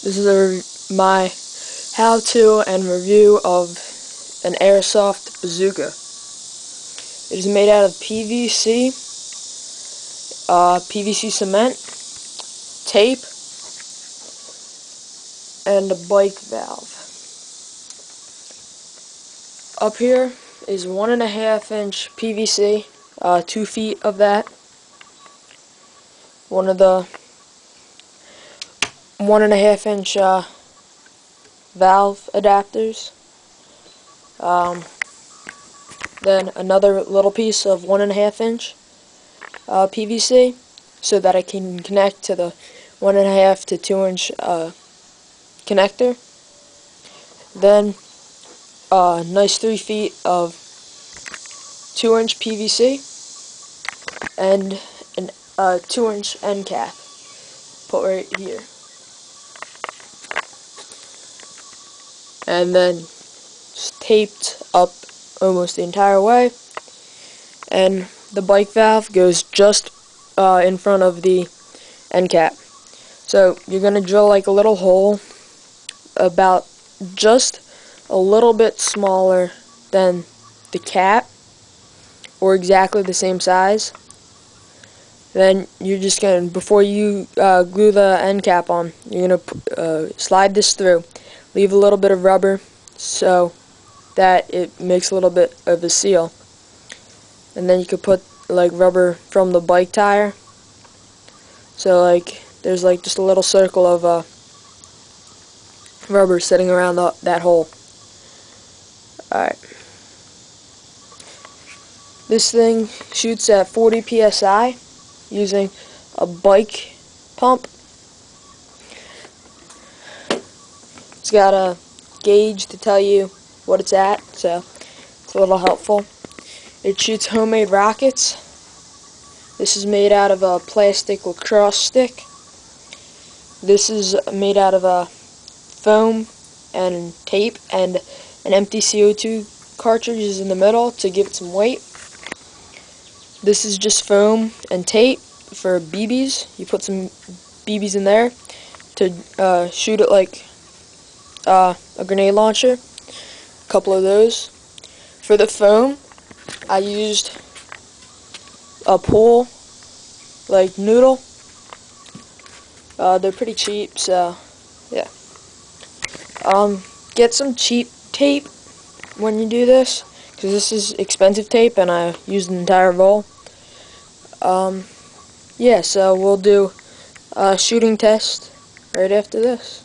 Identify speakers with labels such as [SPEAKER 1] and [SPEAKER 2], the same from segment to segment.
[SPEAKER 1] This is my how-to and review of an airsoft bazooka. It is made out of PVC, PVC cement, tape, and a bike valve. Up here is 1.5-inch PVC, 2 feet of that. One of the 1.5-inch valve adapters. Then another little piece of 1.5-inch PVC, so that I can connect to the 1.5 to 2-inch connector. Then a nice 3 feet of 2-inch PVC and a 2-inch end cap put right here. And then it's taped up almost the entire way, and the bike valve goes just in front of the end cap. So you're going to drill like a little hole about just a little bit smaller than the cap, or exactly the same size. Then you're just going to, before you glue the end cap on, you're going to slide this through. Leave a little bit of rubber so that it makes a little bit of a seal. And then you could put like rubber from the bike tire. So like there's like just a little circle of rubber sitting around that hole. Alright. This thing shoots at 40 psi using a bike pump. It's got a gauge to tell you what it's at, so it's a little helpful. It shoots homemade rockets. This is made out of a plastic lacrosse stick. This is made out of a foam and tape, and an empty CO2 cartridge is in the middle to give it some weight. This is just foam and tape for BBs. You put some BBs in there to shoot it like a grenade launcher. A couple of those. For the foam, I used a pool like noodle. They're pretty cheap, so yeah. Get some cheap tape when you do this, because this is expensive tape and I used an entire roll. Yeah, so we'll do a shooting test right after this.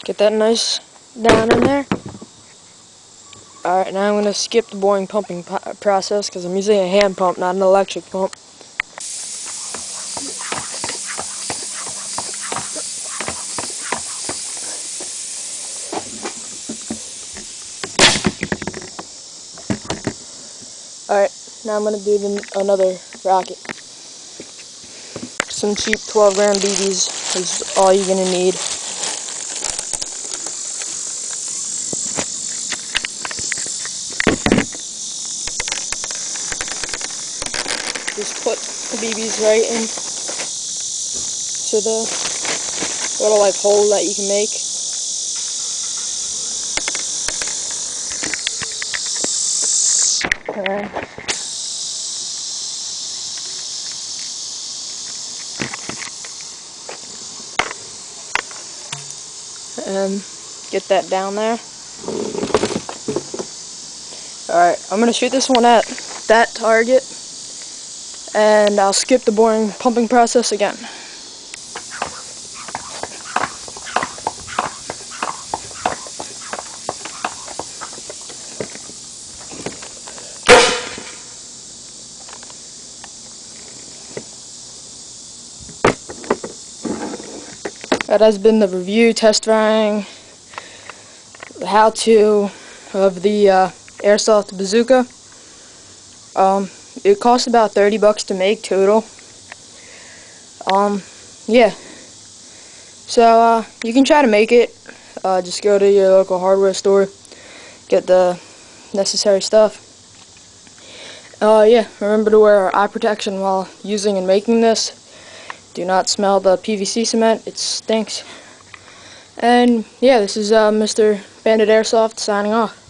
[SPEAKER 1] Get that nice down in there. Alright, now I'm going to skip the boring pumping process because I'm using a hand pump, not an electric pump. Alright, now I'm going to do another rocket. Some cheap 12-gram BBs is all you're going to need. Just put the BBs right in to the little like hole that you can make. And get that down there. Alright, I'm going to shoot this one at that target, and I'll skip the boring pumping process again. That has been the review, test firing, the how-to of the airsoft bazooka. it costs about 30 bucks to make total. Yeah. So, you can try to make it. Just go to your local hardware store, get the necessary stuff. Yeah, remember to wear eye protection while using and making this. Do not smell the PVC cement, it stinks. And yeah, this is Mr. Bandit Airsoft signing off.